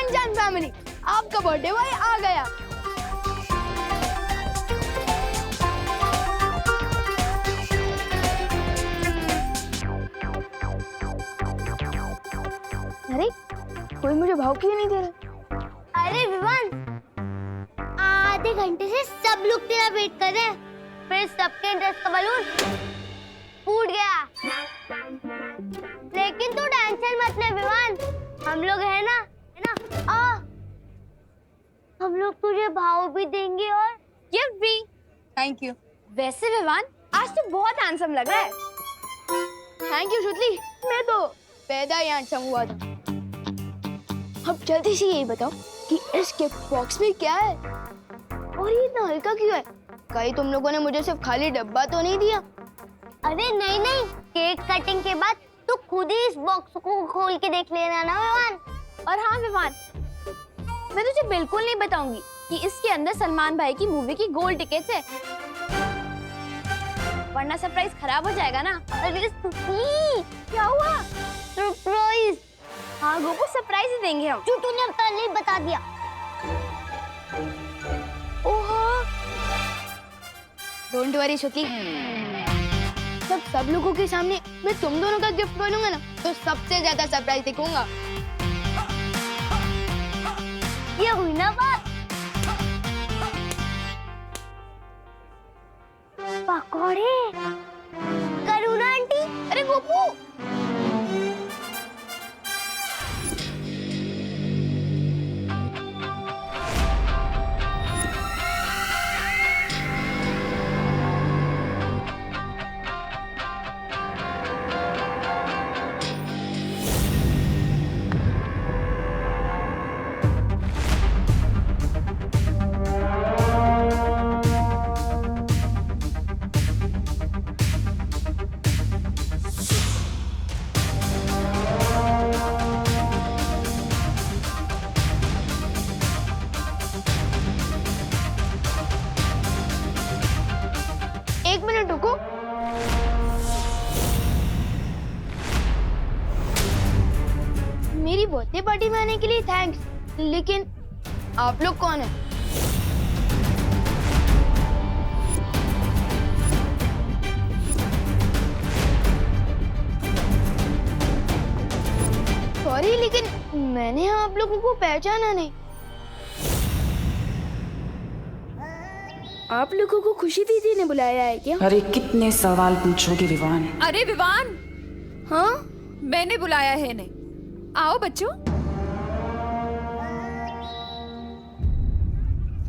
कंचन family, आपका birthday boy आ गया। अरे कोई मुझे भाव क्यों नहीं दे रहा? अरे विवान, आधे घंटे से सब लोग तेरा वेट कर रहे हैं, फिर सबके ड्रेस का बलून फूट गया। लेकिन तू टेंशन मत ले विवान, हम लोग है ना, हम लोग तुझे भाव भी देंगे और गिफ्ट भी। Thank you. वैसे विवान आज तो बहुत हैंडसम लग रहा है। थैंक यू शुतली, मैं तो पैदा ही हैंडसम हुआ था। अब जल्दी से यही बताओ कि इस गिफ्ट बॉक्स में क्या है और ये इतना हल्का क्यों है? कहीं तुम लोगों ने मुझे सिर्फ खाली डब्बा तो नहीं दिया? अरे नहीं नहीं, केक कटिंग के बाद तू खुद ही इस बॉक्स को खोल के देख लेना ना विवान। और हाँ विवान, मैं तुझे बिल्कुल नहीं बताऊंगी कि इसके अंदर सलमान भाई की मूवी की गोल्ड टिकट्स है, वरना सरप्राइज खराब हो जाएगा ना। अरे सुखी, क्या हुआ? सरप्राइज। हाँ गोपू, सरप्राइज ही देंगे हम। जो तूने पहले ही बता दिया। ओहो, डोंट वरी शुक्ली, जब सब लोगों के सामने मैं तुम दोनों का गिफ्ट बनूंगा ना, तो सबसे ज्यादा सरप्राइज दिखाऊंगा। ये हुई ना बात। पकौड़े करुणा आंटी। अरे गोपू, एक मिनट रुको। मेरी बर्थडे पार्टी में आने के लिए थैंक्स, लेकिन आप लोग कौन हैं? सॉरी, लेकिन मैंने आप लोगों को पहचाना नहीं। आप लोगों को खुशी दीदी ने बुलाया है क्या? अरे कितने सवाल पूछोगे विवान? अरे विवान, हाँ, मैंने बुलाया है इन्हें। आओ बच्चों।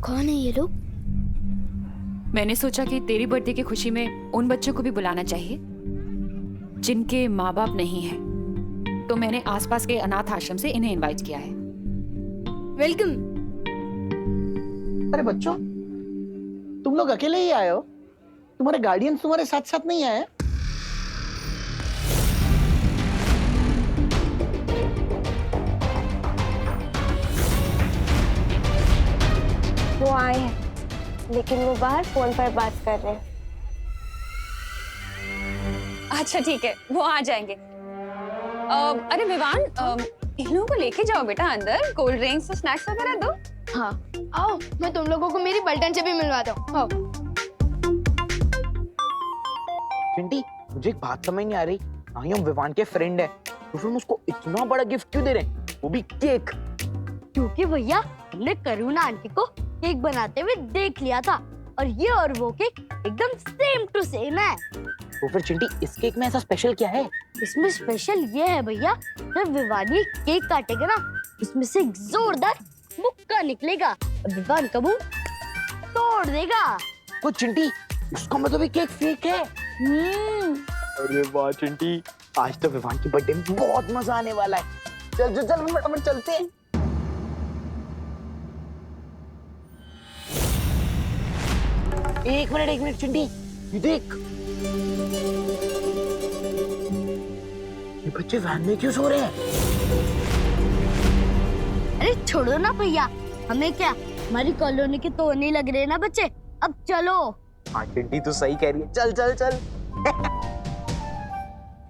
कौन है ये लोग? मैंने सोचा कि तेरी बर्थडे की खुशी में उन बच्चों को भी बुलाना चाहिए जिनके माँ बाप नहीं है, तो मैंने आसपास के अनाथ आश्रम से इन्हें इनवाइट किया है। वेलकम। अरे बच्चों, तुम लोग अकेले ही आए हो? तुम्हारे गार्डियंस तुम्हारे साथ साथ नहीं आए? वो आए हैं, लेकिन वो बाहर फोन पर बात कर रहे हैं। अच्छा ठीक है, वो आ जाएंगे। अरे विवान, इन लोगों को लेके जाओ बेटा अंदर, कोल्ड ड्रिंक्स और स्नैक्स वगैरह दो। हाँ आओ, मैं तुम लोगों को मेरी पलटन से भी मिलवाता हूँ। आओ। चिंटी, मुझे एक बात समझ नहीं आ रही। नहीं, हम विवान के फ्रेंड है, तो फिर हम उसको इतना बड़ा गिफ्ट क्यों दे रहे हैं, वो भी केक? क्योंकि भैया हमने करुणा आंटी को केक बनाते हुए देख लिया था, और ये और वो केक एकदम सेम टू सेम है। तो फिर चिंटी, इस केक में ऐसा स्पेशल क्या है? इसमें स्पेशल ये है भैया, जब विवान ये केक काटेगा ना, इसमें से एक जोरदार मुक्का निकलेगा और विवान का मुंह तोड़ देगा। तो चिंटी, इसका मतलब ये केक फेक है? अरे वाह चिंटी, आज तो विवान की बर्थडे में बहुत मजा आने वाला है। चल चल चल, हम फटाफट चलते हैं। एक मिनट चिंटी, ये देख, ये बच्चे वैन में क्यों सो रहे हैं? अरे छोड़ो ना भैया, हमें क्या, हमारी कॉलोनी के तो नहीं लग रहे ना बच्चे। अब चलो। हाँ चिंटी, तू सही कह रही है, चल चल चल।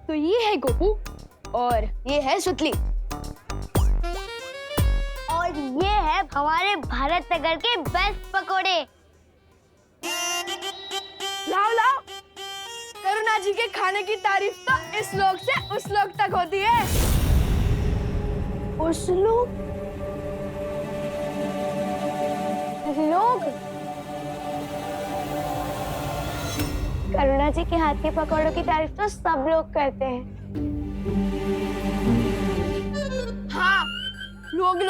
तो ये है गोपू और ये है सुतली। और है हमारे भारत नगर के बेस्ट पकोड़े। लाओ लाओ, करुणा जी के खाने की तारीफ तो इस लोग से उस लोग तक होती है। उस लोग करुणा जी के हाथ के पकौड़ों की तारीफ तो सब लोग करते हैं। हाँ, लोग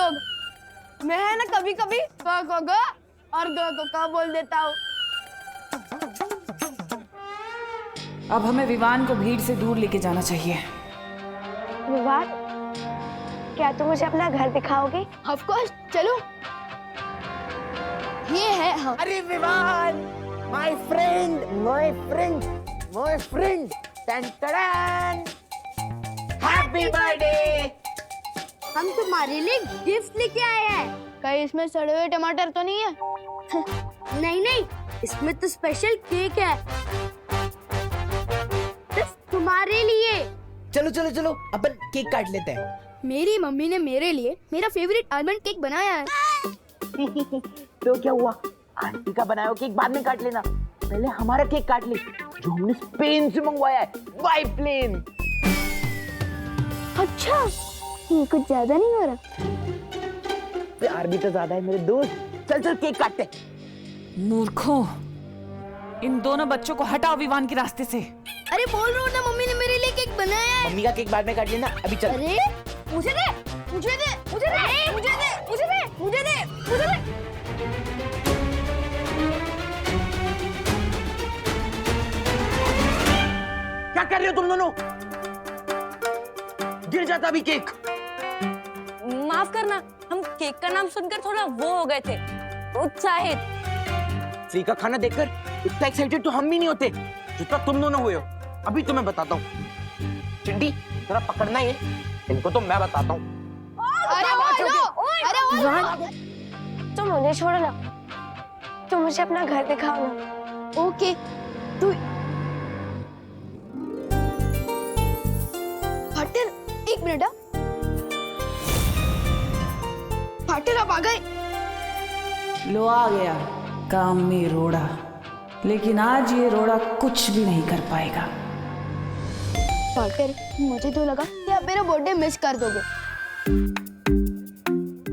मैं है ना कभी कभी क को ग और ग को क बोल देता हूँ। अब हमें विवान को भीड़ से दूर लेके जाना चाहिए। विवान, क्या तुम मुझे अपना घर दिखाओगे? ऑफ कोर्स, चलो। ये है हम। अरे Vivaan, my friend, my friend, my friend, ton happy birthday. हम तुम्हारे लिए गिफ्ट लेके आए हैं। कहीं इसमें सड़े हुए टमाटर तो नहीं है? नहीं नहीं, इसमें तो स्पेशल केक है सिर्फ तुम्हारे लिए। चलो चलो चलो, अपन केक काट लेते हैं। मेरी मम्मी ने मेरे लिए मेरा फेवरेट आलमंड केक बनाया है। तो क्या हुआ, आंटी का बनाया हुआ केक बाद में काट लेना, पहले हमारा केक काट ले जो हमने स्पेन से मंगवाया है बाय प्लेन। अच्छा, ये कुछ ज्यादा नहीं हो रहा? प्यार भी तो ज्यादा है मेरे दोस्त। चल चल केक काटते हैं। मूर्खों, इन दोनों बच्चों को हटाओ विवान के रास्ते से। अरे बोल रहा हूँ ना, मम्मी ने मेरे लिए केक बनाया है। मम्मी का केक बाद में काट लेना, अभी चल। अरे मुझे दे, मुझे दे, मुझे दे, मुझे दे, मुझे दे, मुझे दे, मुझे दे। क्या कर रहे हो तुम दोनों? गिर जाता अभी केक। माफ करना, हम केक का नाम सुनकर थोड़ा वो हो गए थे, उत्साहित। फ्री का खाना देखकर इतना एक्साइटेड तो हम भी नहीं होते जितना तुम दोनों हुए हो। अभी तुम्हें बताता हूँ। चिंटी, जरा पकड़ना है, इनको तो मैं बताता हूँ। अरे तुम मुझे छोड़ो ना, तुम मुझे अपना घर दिखाओ ना। ओके, तू फाटर, एक मिनट। फाटर आप आ गए। लो आ गया काम में रोड़ा, लेकिन आज ये रोड़ा कुछ भी नहीं कर पाएगा। फाटर, मुझे तो लगा कि आप मेरा बर्थडे मिस कर दोगे।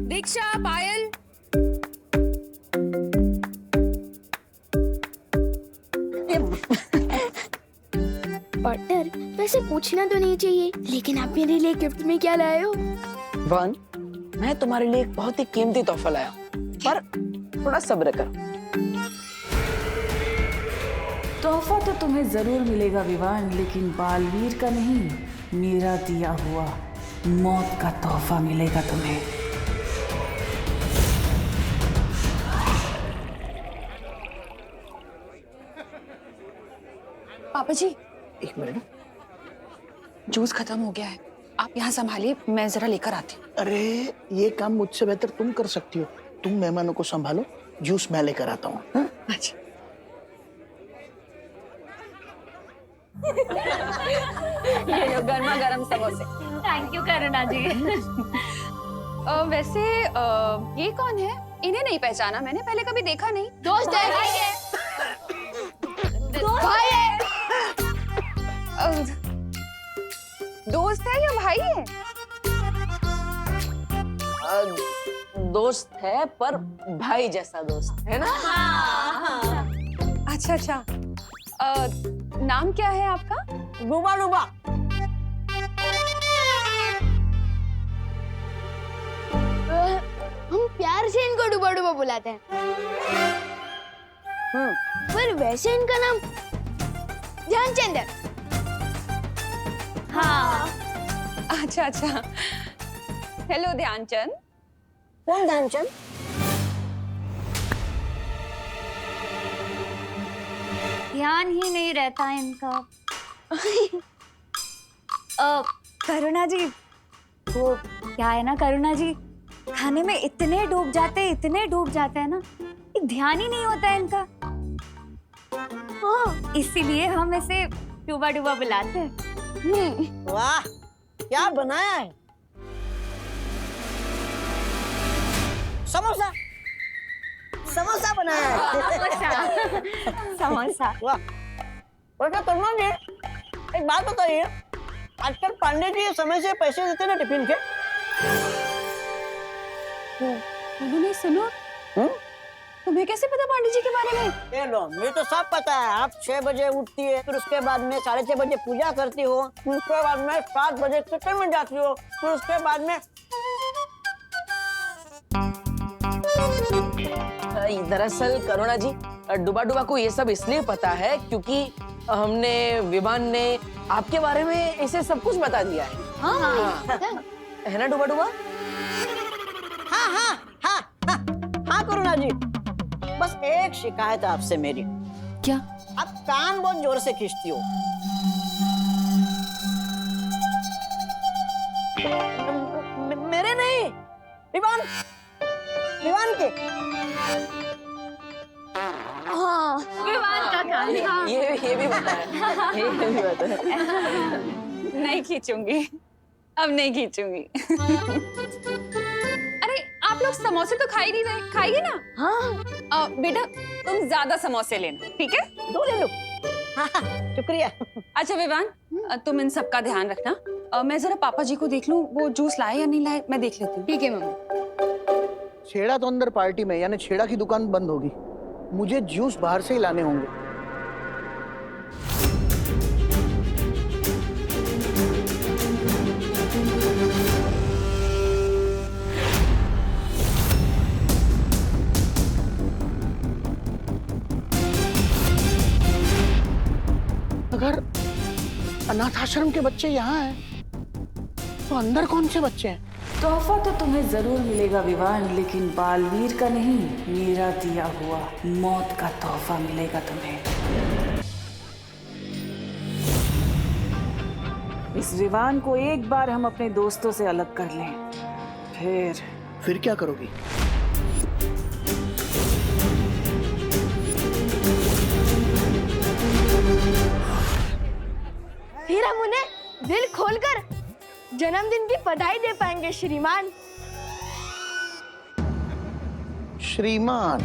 दीक्षा, पायल, पार्टनर, वैसे पूछना तो नहीं चाहिए, लेकिन आप मेरे लिए गिफ्ट में क्या लाए हो? वन, मैं तुम्हारे लिए एक बहुत ही कीमती तोहफा लाया हूं, पर थोड़ा सब्र करो। तोहफा तो तुम्हें जरूर मिलेगा विवान, लेकिन बालवीर का नहीं, मेरा दिया हुआ मौत का तोहफा मिलेगा तुम्हें। पापा जी, एक मिनट। जूस खत्म हो गया है, आप यहाँ संभालिए, मैं जरा लेकर आती हूँ। अरे ये काम मुझसे बेहतर तुम कर सकती हो। तुम मेहमानों को संभालो, जूस मैं लेकर आता हूँ। हाँ? अच्छा। ये लो गर्मा गर्म समोसे। थैंक यू करुणा जी। वैसे ये कौन है? इन्हें नहीं पहचाना मैंने, पहले कभी देखा नहीं। दोस्त है। भाई है। दोस्त है या भाई है? दोस्त है, पर भाई जैसा दोस्त है ना। अच्छा अच्छा। नाम क्या है आपका? रूबा रूबा। हम प्यार से इनको डुबा डुबा बुलाते हैं। पर वैसे इनका नाम ध्यानचंद है। हाँ। अच्छा अच्छा। हेलो ध्यानचंद। कौन ध्यानचंद? ध्यान ही नहीं रहता इनका। करुणा जी, वो क्या है ना, करुणा जी खाने में इतने डूब जाते हैं ना, कि ध्यान ही नहीं होता है इनका। इसीलिए हम इसे डूबा डूबा बुलाते हैं। वाह, क्या बनाया है। समोसा समोसा बनाया है। समोसा। वाह। वैसे करुणा जी, एक बात बताइए, आजकल पांडे जी समय से पैसे देते ना टिफिन के? नहीं सुनो, तुम्हें कैसे पता पांडे जी के बारे में? ये लो, मुझे तो सब पता है। आप 6 बजे उठती है, फिर उसके बाद में 6:30 बजे पूजा करती हो, फिर उसके बाद में 7 बजे किचन में जाती हो, फिर उसके बाद में दरअसल करुणा जी, डुबा डुबा को ये सब इसलिए पता है क्योंकि हमने विवान ने आपके बारे में इसे सब कुछ बता दिया है। हाँ। है ना डुबा डुबा? हाँ हाँ हाँ हाँ हाँ करुणा जी, बस एक शिकायत है आपसे मेरी। क्या? आप कान बहुत जोर से खींचती हो। मेरे नहीं, विवान विवान के। हाँ, विवान का कान। हाँ। ये भी पता है। ये भी पता है। नहीं खींचूंगी, अब नहीं खींचूंगी। अरे आप लोग समोसे तो खा ही नहीं रहे, खाइए ना। हाँ। बेटा तुम ज्यादा समोसे लेना, ठीक है? 2 ले लो। हाँ हाँ, शुक्रिया। अच्छा विवान, तुम इन सब का ध्यान रखना। मैं जरा पापा जी को देख लूं, वो जूस लाए या नहीं लाए, मैं देख लेती हूँ। ठीक है मम्मी। छेड़ा तो अंदर पार्टी में, यानी छेड़ा की दुकान बंद होगी। मुझे जूस बाहर से ही लाने होंगे। अगर अनाथ आश्रम के बच्चे यहाँ हैं, तो अंदर कौन से बच्चे हैं? तोहफा तो तुम्हें जरूर मिलेगा विवान, लेकिन बालवीर का नहीं, मेरा दिया हुआ मौत का तोहफा मिलेगा तुम्हें। इस विवान को एक बार हम अपने दोस्तों से अलग कर लें, फिर क्या करोगी? फिर हम उन्हें दिल खोलकर जन्मदिन की बधाई दे पाएंगे श्रीमान। श्रीमान,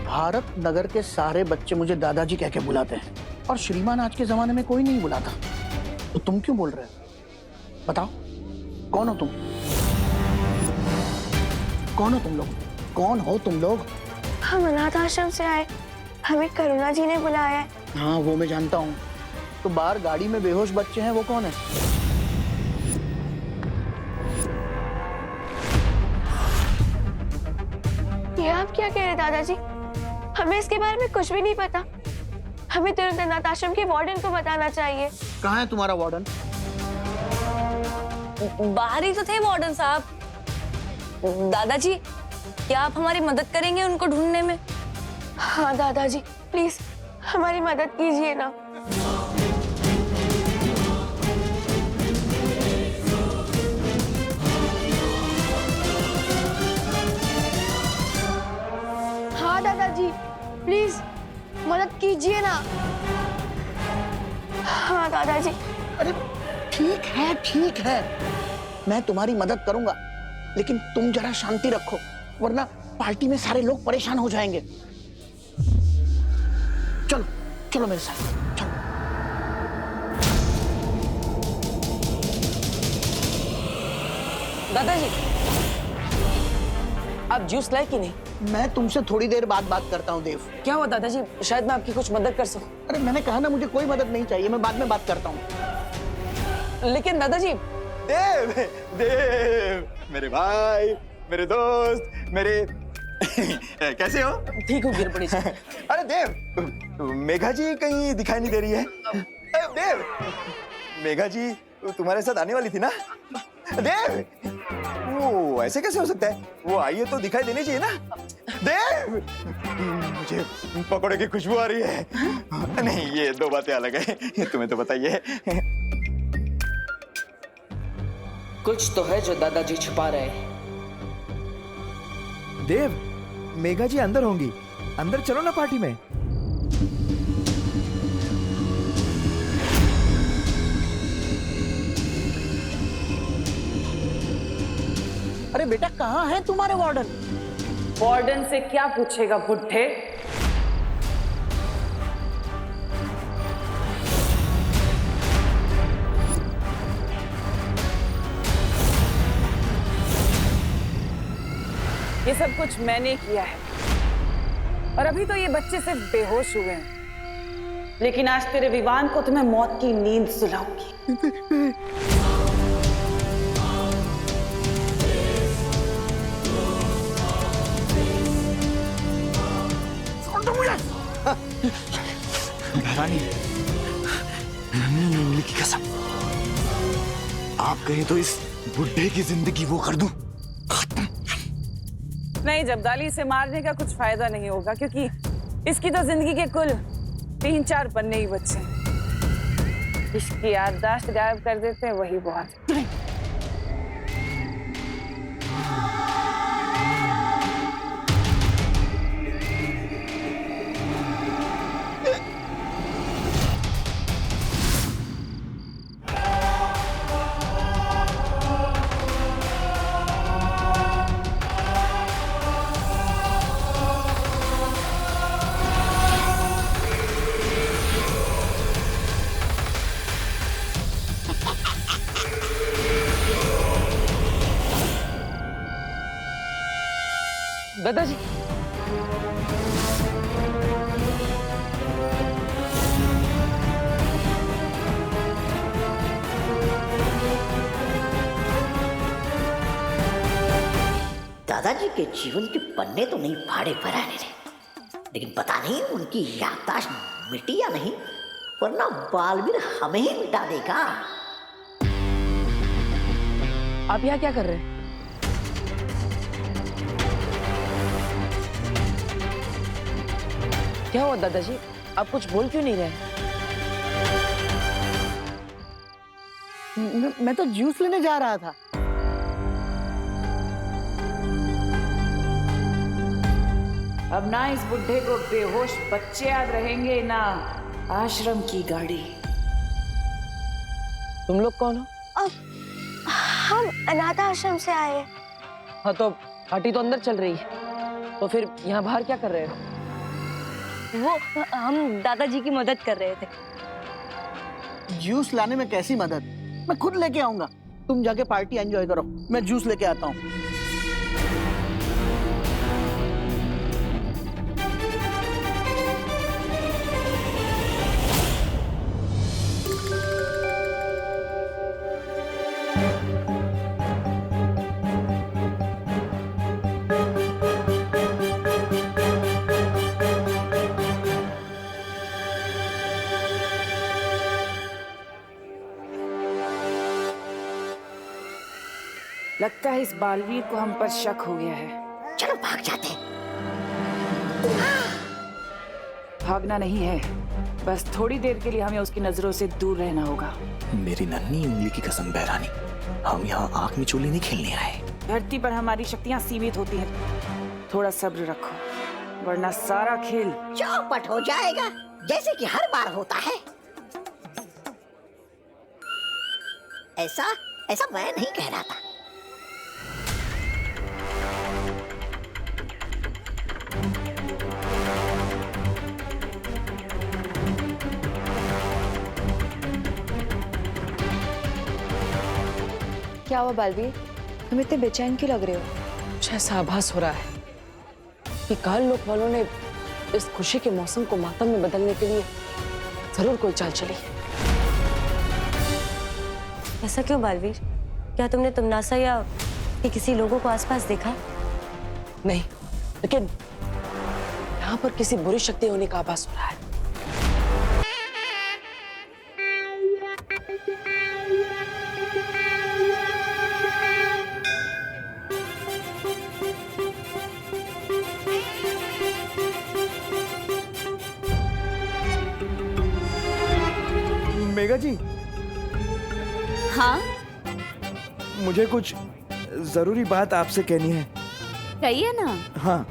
भारत नगर के सारे बच्चे मुझे दादाजी कह के बुलाते हैं, और श्रीमान आज के जमाने में कोई नहीं बुलाता। तो तुम क्यों बोल रहे हो? बताओ, कौन हो तुम? कौन हो तुम लोग? कौन हो तुम लोग? हम अनाथ आश्रम से आए, हमें करुणा जी ने बुलाया है। हाँ, वो मैं जानता हूँ। तो बाहर गाड़ी में बेहोश बच्चे हैं, वो कौन है? ये आप क्या कह रहे हैं दादाजी? हमें इसके बारे में कुछ भी नहीं पता। हमें तुरंत अनाथ आश्रम के वार्डन को बताना चाहिए। कहाँ है तुम्हारा वार्डन? बाहर ही तो थे वार्डन साहब। दादाजी, क्या आप हमारी मदद करेंगे उनको ढूंढने में? हाँ दादाजी, प्लीज हमारी मदद कीजिए ना। हाँ दादाजी, प्लीज मदद कीजिए ना। हाँ दादाजी। अरे ठीक है, मैं तुम्हारी मदद करूंगा, लेकिन तुम जरा शांति रखो, वरना पार्टी में सारे लोग परेशान हो जाएंगे। चलो चलो मेरे साथ, चलो। दादाजी, आप जूस लाए कि नहीं? मैं तुमसे थोड़ी देर बाद बात करता हूँ देव। क्या हुआ दादाजी, शायद मैं आपकी कुछ मदद कर सकूं। अरे मैंने कहा ना, मुझे कोई मदद नहीं चाहिए, मैं बाद में बात करता हूँ। लेकिन दादाजी। देव, देव, मेरे भाई, मेरे दोस्त, मेरे कैसे हो? ठीक हो गिरपड़ी जी। अरे देव, मेघा जी कहीं दिखाई नहीं दे रही है। देव, मेघा जी तुम्हारे साथ आने वाली थी ना? देव, वो ऐसे कैसे हो सकता है? वो आई है तो दिखाई देनी चाहिए ना? देव, मुझे पकौड़े की खुशबू आ रही है। नहीं, ये दो बातें अलग है, तुम्हें तो बताइए। कुछ तो है जो दादाजी छुपा रहे हैं। देव, मेघा जी अंदर होंगी, अंदर चलो ना पार्टी में। अरे बेटा कहाँ है तुम्हारे वार्डन? वार्डन से क्या पूछेगा बुढ़े? ये सब कुछ मैंने किया है और अभी तो ये बच्चे सिर्फ बेहोश हुए हैं, लेकिन आज तेरे विवान को तुम्हें मौत की नींद सुलाऊंगी। रानी, उंगली की कसम, आप कहें तो इस बुढ़े की जिंदगी वो कर दूं। नहीं जब्दाली, इसे मारने का कुछ फायदा नहीं होगा क्योंकि इसकी तो जिंदगी के कुल 3-4 पन्ने ही बचे हैं। इसकी याददाश्त गायब कर देते हैं, वही बहुत है। दादाजी, दादाजी के जीवन के पन्ने तो नहीं फाड़े पराने थे, लेकिन पता नहीं उनकी याददाश्त मिटी या नहीं, वरना बालवीर हमें ही मिटा देगा। आप यहाँ क्या कर रहे हैं? क्या हुआ दादाजी, आप कुछ बोल क्यों नहीं रहे? मैं तो जूस लेने जा रहा था। अब ना इस बुढ़े को बेहोश बच्चे याद रहेंगे, ना आश्रम की गाड़ी। तुम लोग कौन हो? हम अनाथ आश्रम से आए हैं। हाँ तो पार्टी तो अंदर चल रही है, तो फिर यहाँ बाहर क्या कर रहे हो? वो हम दादाजी की मदद कर रहे थे। जूस लाने में कैसी मदद? मैं खुद लेके आऊंगा। तुम जाके पार्टी एंजॉय करो, मैं जूस लेके आता हूँ। लगता है इस बालवीर को हम पर शक हो गया है। चलो भाग जाते हैं। भागना नहीं है, बस थोड़ी देर के लिए हमें उसकी नजरों से दूर रहना होगा। मेरी नन्ही उंगली की कसम बहरानी, हम यहाँ आंख मिचोली नहीं खेलने आए। धरती पर हमारी शक्तियाँ सीमित होती हैं, थोड़ा सब्र रखो, वरना सारा खेल चौपट हो जाएगा, जैसे कि हर बार होता है। ऐसा ऐसा मैं नहीं कह रहा था। क्या हुआ बालवीर, तुम इतने बेचैन क्यों लग रहे हो? कुछ ऐसा आभास हो रहा है कि काल लोक वालों ने इस खुशी के मौसम को मातम में बदलने के लिए जरूर कोई चाल चली। ऐसा क्यों बालवीर? क्या तुमने तुमनासा या किसी लोगों को आसपास देखा? नहीं, लेकिन यहाँ पर किसी बुरी शक्ति होने का आभास हो रहा है। मेघा जी, हाँ मुझे कुछ जरूरी बात आपसे कहनी है। कहिए ना। हाँ,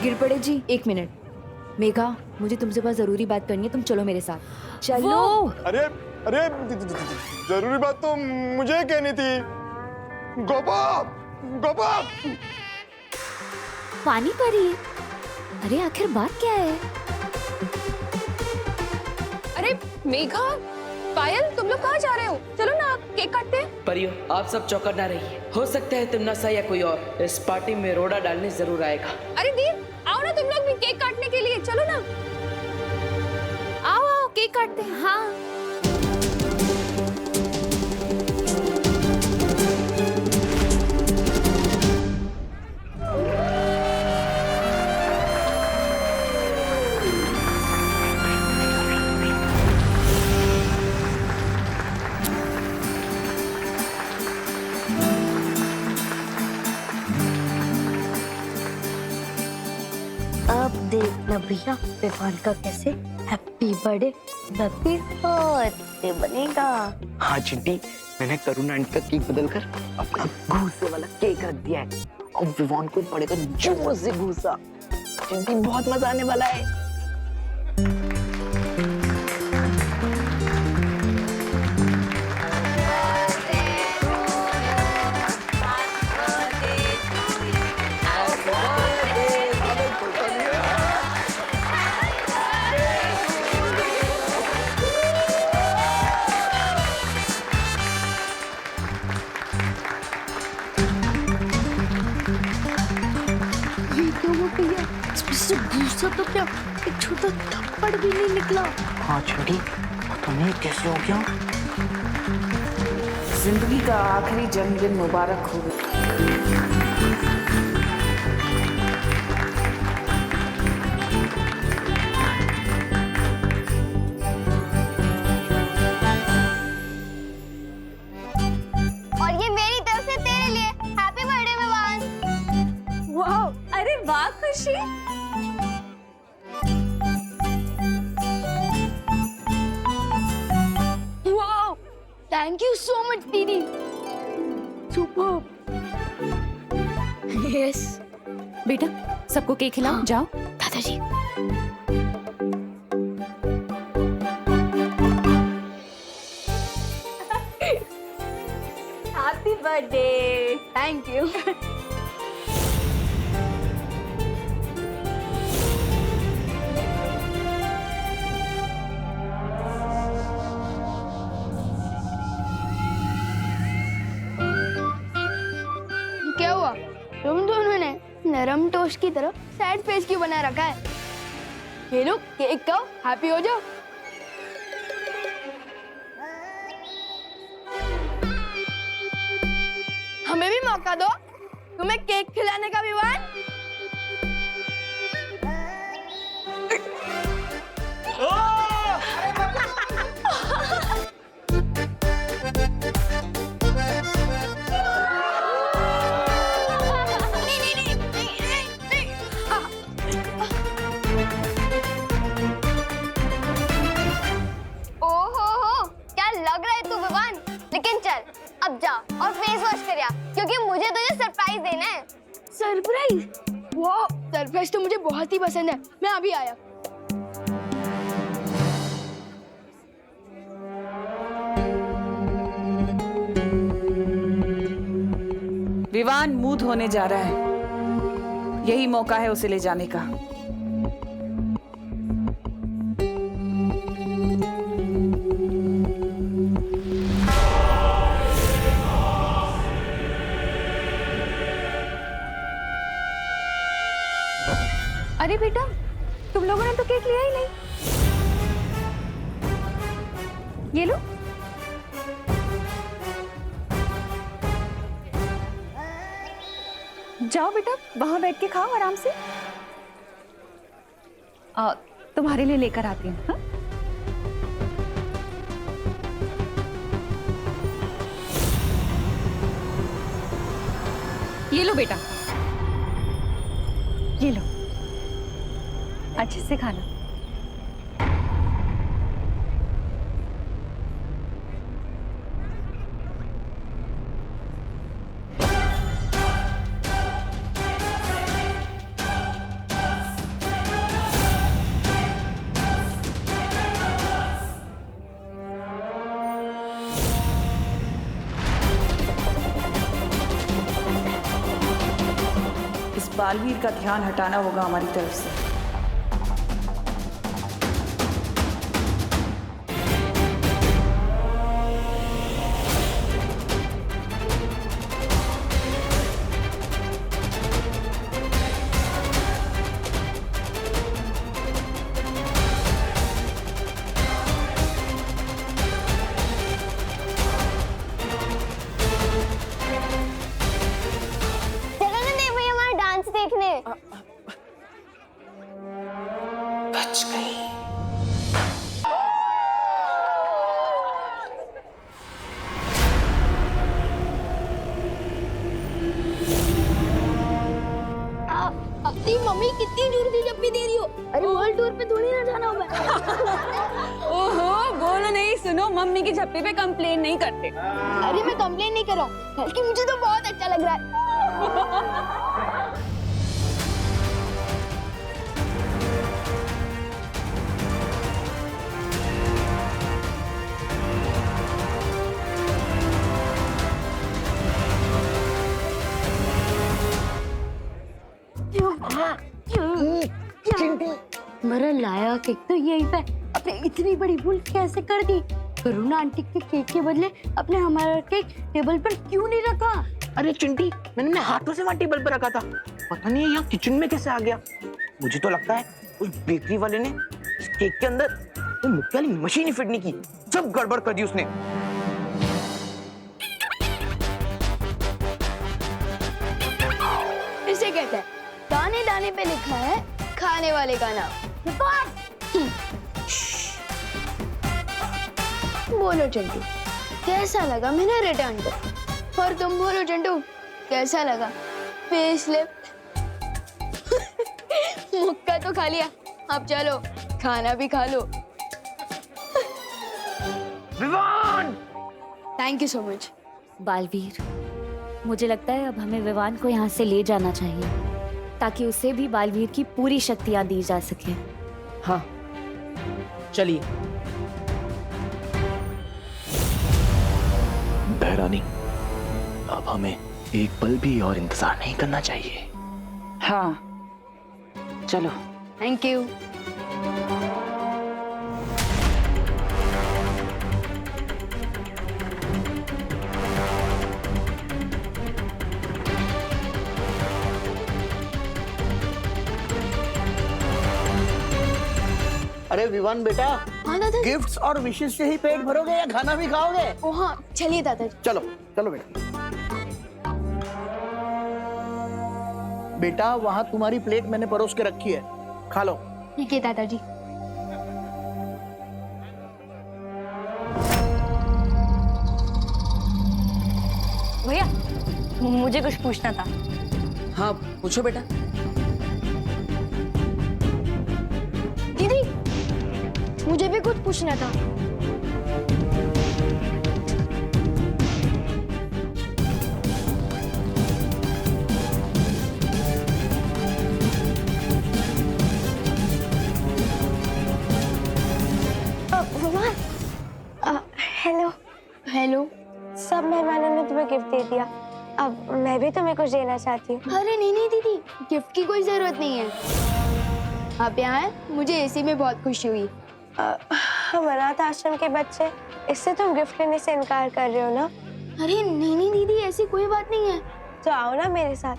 गिर पड़े जी, 1 मिनट। मेघा, मुझे तुमसे बहुत जरूरी बात करनी है, तुम चलो मेरे साथ। चलो। अरे अरे जरूरी बात तो मुझे कहनी थी। गोपा गोपा पानी परी। अरे आखिर बात क्या है? अरे मेघा, पायल, तुम लोग कहाँ जा रहे हो? चलो ना, केक काटते हैं। परियो, आप सब चौकन्ना ना रहिए। हो सकता है तिमनासा या कोई और इस पार्टी में रोड़ा डालने जरूर आएगा। अरे दी, आओ ना तुम लोग भी केक काटने के लिए, चलो ना। आओ आओ, केक काटते हैं। हाँ। अब देखना भैया विवान का कैसे हैप्पी बर्थडे बनेगा। हाँ चिंटी, मैंने करुणा आंटी का केक बदलकर अपना घूसे वाला केक रख दिया है और विवान को पड़ेगा जोर से घूसा। चिंटी, बहुत मजा आने वाला है। इससे गुस्सा तो क्या, एक छोटा थप्पड़ भी नहीं निकला। हाँ चिंटी, पता नहीं कैसे हो गया। जिंदगी का आखिरी जन्मदिन मुबारक हो। और ये मेरी तरफ से तेरे लिए हैप्पी बर्थडे विवान। वाह, अरे वाह खुशी। वाह, थैंक यू सो मच दीदी। सुपर। यस बेटा, सबको केक खिलाओ। जाओ दादाजी। Happy birthday. Thank you. क्या हुआ? तुम दोनों ने नरम टोस्ट की तरह सैड फेस क्यों बना रखा है? ये लो केक खाओ, हैप्पी हो जाओ। हमें भी मौका दो, तुम्हें केक खिलाने का विवान। अब जा और फेस वॉश कर या, क्योंकि मुझे तुझे सरप्राइज देना है। सरप्राइज? वाह, सरप्राइज तो मुझे बहुत ही पसंद है। मैं अभी आया। विवान मूड होने जा रहा है, यही मौका है उसे ले जाने का। अरे बेटा, तुम लोगों ने तो केक लिया ही नहीं। ये लो। जाओ बेटा, वहां बैठ के खाओ आराम से। तुम्हारे लिए लेकर आती हूँ। हाँ? ये लो बेटा, ये लो, अच्छे से खाना। बालवीर का ध्यान हटाना होगा हमारी तरफ से। चलो ना देव भैया हमारा डांस देखने। बच गई। अपनी मम्मी कितनी दूर की जब भी दे रही हो। अरे वर्ल्ड टूर पे थोड़ी ना जाना होगा। ओहो, बोलो नहीं, सुनो, मम्मी की झप्पी पे कंप्लेन नहीं करते। अरे मैं कंप्लेन नहीं कर रहा हूँ, बल्कि मुझे तो बहुत अच्छा लग रहा है। मेरा लाया केक तो यहीं पे। अपने इतनी बड़ी भूल कैसे कर दी? करुणा आंटी के केक के बदले अपने हमारा केक टेबल पर क्यों नहीं रखा? अरे चिंटी, मैंने अपने हाथों से वहाँ टेबल पर रखा था, पता नहीं यहाँ किचन में कैसे आ गया। मुझे तो लगता है उस बेकरी वाले ने इस केक के अंदर वो मुक्के वाली मशीन ही फिट नहीं की, सब गड़बड़ कर दी उसने। इसे कहते हैं दाने दाने पे लिखा है खाने वाले का नाम। बोलो चंटू, कैसा लगा मैंने रिटर्न को? और तुम बोलो चंटू, कैसा लगा फेसलिफ्ट? मुक्का तो खा लिया, अब चलो खाना भी खा लो। Vivaan! Thank you so much. Baalveer, मुझे लगता है अब हमें विवान को यहाँ से ले जाना चाहिए ताकि उसे भी बालवीर की पूरी शक्तियाँ दी जा सके। हाँ, चलिए। बहरानी, अब हमें एक पल भी और इंतजार नहीं करना चाहिए। हाँ, चलो। Thank you. अरे विवान बेटा, हाँ दादाजी। गिफ्ट्स और विशेष से ही पेट भरोगे या खाना भी खाओगे? ओ हाँ, चलिए दादाजी। चलो चलो बेटा। बेटा वहाँ तुम्हारी प्लेट मैंने परोस के रखी है, खा लो। ठीक है दादाजी। भैया, मुझे कुछ पूछना था। हाँ, पूछो बेटा। दीदी, मुझे भी कुछ पूछना था। हेलो। हेलो। सब मेहमानों ने तुम्हें गिफ्ट दे दिया, अब मैं भी तुम्हें कुछ देना चाहती हूँ। अरे नहीं नहीं दीदी, गिफ्ट की कोई जरूरत नहीं है। आप यहाँ आए, मुझे इसी में बहुत खुशी हुई। हम अनाथ आश्रम के बच्चे, इससे तुम गिफ्ट लेने से इनकार कर रहे हो ना? अरे नहीं नहीं दीदी, ऐसी कोई बात नहीं है। तो आओ ना मेरे साथ,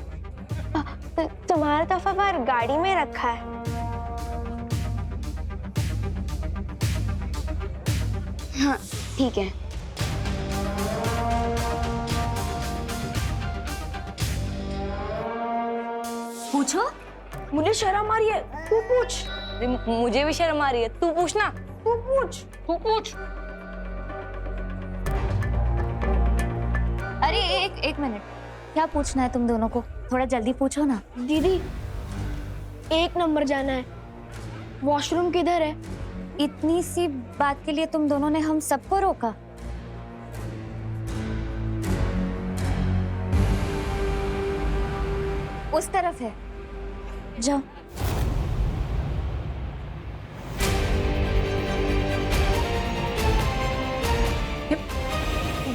तुम्हारा तोहफा बाहर गाड़ी में रखा है। हाँ ठीक है। पूछो। मुझे शर्म आ रही है, तू पूछ। मुझे भी शर्म आ रही है, तू पूछना। तू पूछ। तू पूछ। अरे एक मिनट, क्या पूछना है तुम दोनों को? थोड़ा जल्दी पूछो ना। दीदी, 1 नंबर जाना है, वॉशरूम किधर है? इतनी सी बात के लिए तुम दोनों ने हम सबको रोका? उस तरफ है, जाओ।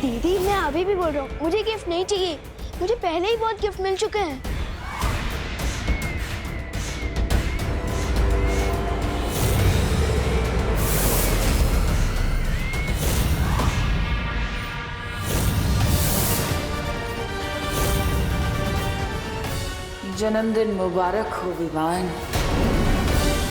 दीदी मैं अभी भी बोल रहा हूँ, मुझे गिफ्ट नहीं चाहिए, मुझे पहले ही बहुत गिफ्ट मिल चुके हैं। जन्मदिन मुबारक हो विवान।